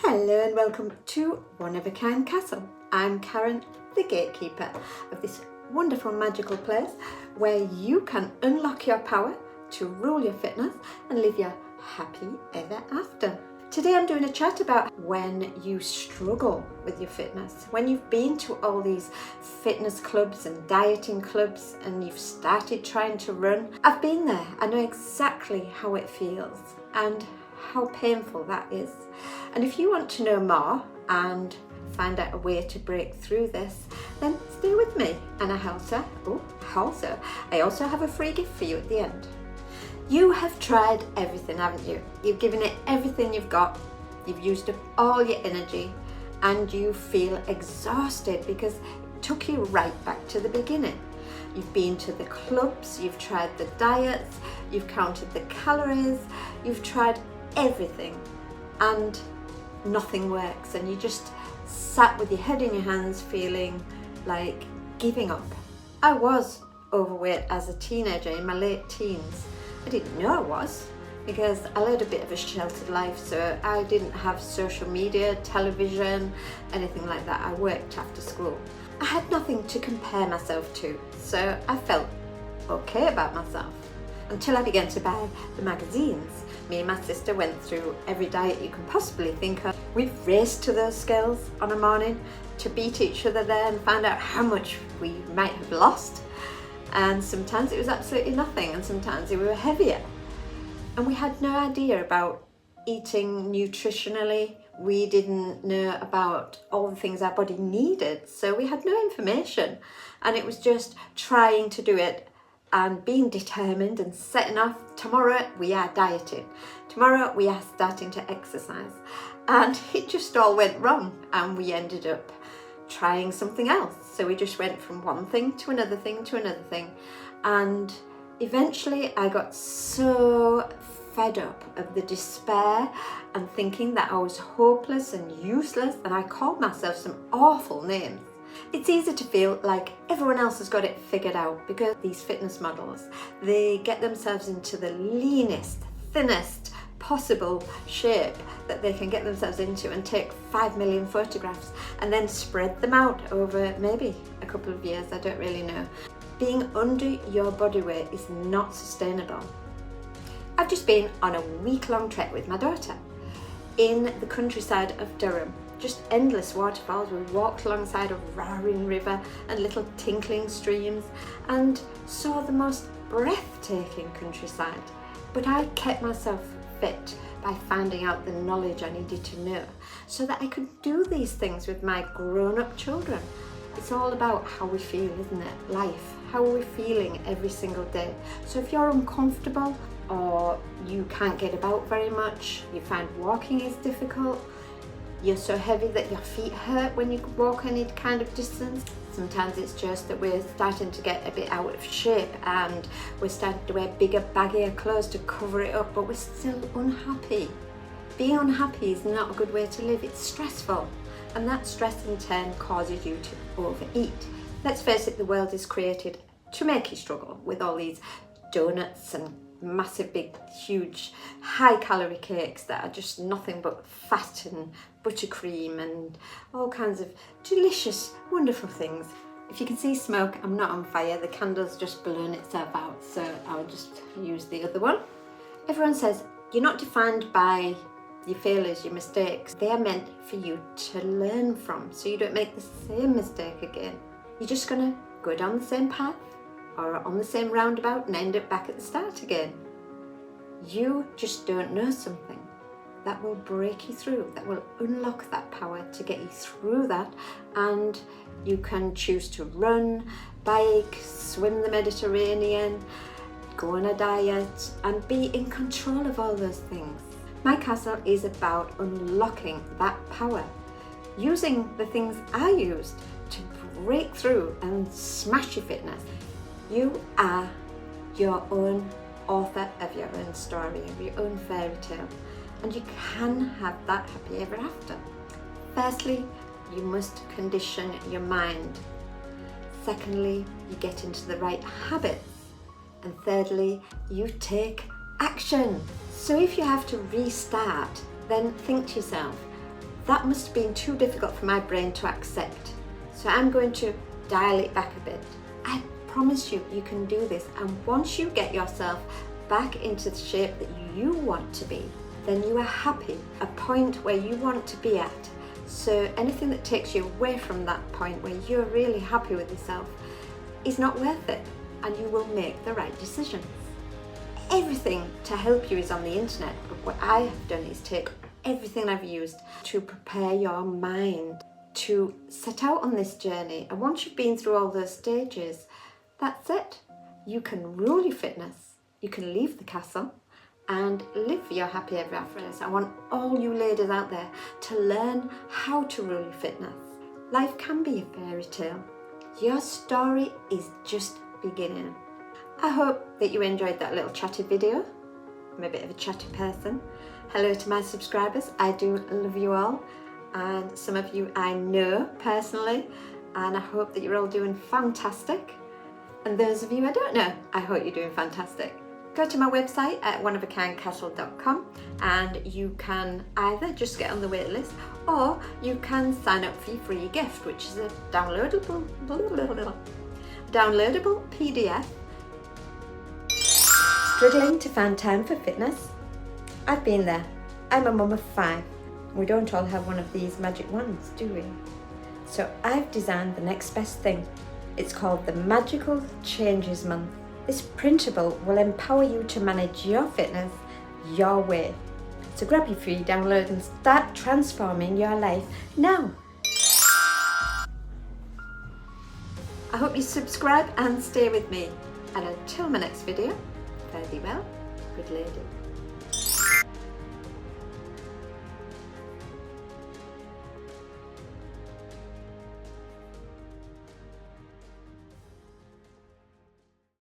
Hello and welcome to One of a Kind Castle. I'm Karen, the gatekeeper of this wonderful magical place where you can unlock your power to rule your fitness and live your happy ever after. Today I'm doing a chat about when you struggle with your fitness, when you've been to all these fitness clubs and dieting clubs and you've started trying to run. I've been there. I know exactly how it feels and how painful that is. And if you want to know more and find out a way to break through this, then stay with me. And I also have a free gift for you at the end. You have tried everything, haven't you? You've given it everything you've got. You've used up all your energy and you feel exhausted because it took you right back to the beginning. You've been to the clubs, you've tried the diets, you've counted the calories, you've tried everything and nothing works, and you just sat with your head in your hands feeling like giving up. I was overweight as a teenager in my late teens. I didn't know I was because I led a bit of a sheltered life, so I didn't have social media, television, anything like that. I worked after school. I had nothing to compare myself to, so I felt okay about myself until I began to buy the magazines. Me and my sister went through every diet you can possibly think of. We've raced to those scales on a morning to beat each other there and find out how much we might have lost. And sometimes it was absolutely nothing, and sometimes we were heavier. And we had no idea about eating nutritionally. We didn't know about all the things our body needed, so we had no information. And it was just trying to do it and being determined and setting off. Tomorrow we are dieting. Tomorrow we are starting to exercise. And it just all went wrong and we ended up trying something else. So we just went from one thing to another thing to another thing. And eventually I got so fed up of the despair and thinking that I was hopeless and useless, and I called myself some awful names. It's easy to feel like everyone else has got it figured out because these fitness models, they get themselves into the leanest, thinnest possible shape that they can get themselves into and take 5 million photographs and then spread them out over maybe a couple of years. I don't really know. Being under your body weight is not sustainable. I've just been on a week-long trek with my daughter in the countryside of Durham. Just endless waterfalls. We walked alongside a roaring river and little tinkling streams and saw the most breathtaking countryside. But I kept myself fit by finding out the knowledge I needed to know so that I could do these things with my grown-up children. It's all about how we feel, isn't it? Life. How are we feeling every single day? So if you're uncomfortable or you can't get about very much, you find walking is difficult, you're so heavy that your feet hurt when you walk any kind of distance. Sometimes it's just that we're starting to get a bit out of shape and we're starting to wear bigger, baggier clothes to cover it up, but we're still unhappy. Being unhappy is not a good way to live. It's stressful, and that stress in turn causes you to overeat. Let's face it, the world is created to make you struggle with all these donuts and massive, big, huge, high-calorie cakes that are just nothing but fat and buttercream and all kinds of delicious, wonderful things. If you can see smoke, I'm not on fire. The candle's just blown itself out, so I'll just use the other one. Everyone says you're not defined by your failures, your mistakes. They are meant for you to learn from, so you don't make the same mistake again. You're just gonna go down the same path or on the same roundabout and end up back at the start again. You just don't know something that will break you through, that will unlock that power to get you through that, and you can choose to run, bike, swim the Mediterranean, go on a diet and be in control of all those things. My castle is about unlocking that power, using the things I used to break through and smash your fitness. You are your own author of your own story, of your own fairy tale, and you can have that happy ever after. Firstly, you must condition your mind. Secondly, you get into the right habits. And thirdly, you take action. So if you have to restart, then think to yourself, That must have been too difficult for my brain to accept. So I'm going to dial it back a bit. I promise you, you can do this. And once you get yourself back into the shape that you want to be, then you are happy, a point where you want to be at. So anything that takes you away from that point where you're really happy with yourself is not worth it, and you will make the right decisions. Everything to help you is on the internet, but what I have done is take everything I've used to prepare your mind to set out on this journey. And once you've been through all those stages, that's it. You can rule your fitness, you can leave the castle and live your happy ever after. I want all you ladies out there to learn how to rule your fitness. Life can be a fairy tale. Your story is just beginning. I hope that you enjoyed that little chatty video. I'm a bit of a chatty person. Hello to my subscribers. I do love you all, and some of you I know personally, and I hope that you're all doing fantastic. And those of you I don't know, I hope you're doing fantastic. Go to my website at oneofakindcastle.com and you can either just get on the wait list, or you can sign up for your free gift, which is a downloadable PDF. Struggling to find time for fitness? I've been there. I'm a mum of 5. We don't all have one of these magic wands, do we? So I've designed the next best thing. It's called the Magical Changes Month. This printable will empower you to manage your fitness your way. So grab your free download and start transforming your life now. I hope you subscribe and stay with me. And until my next video, fare thee well, good lady.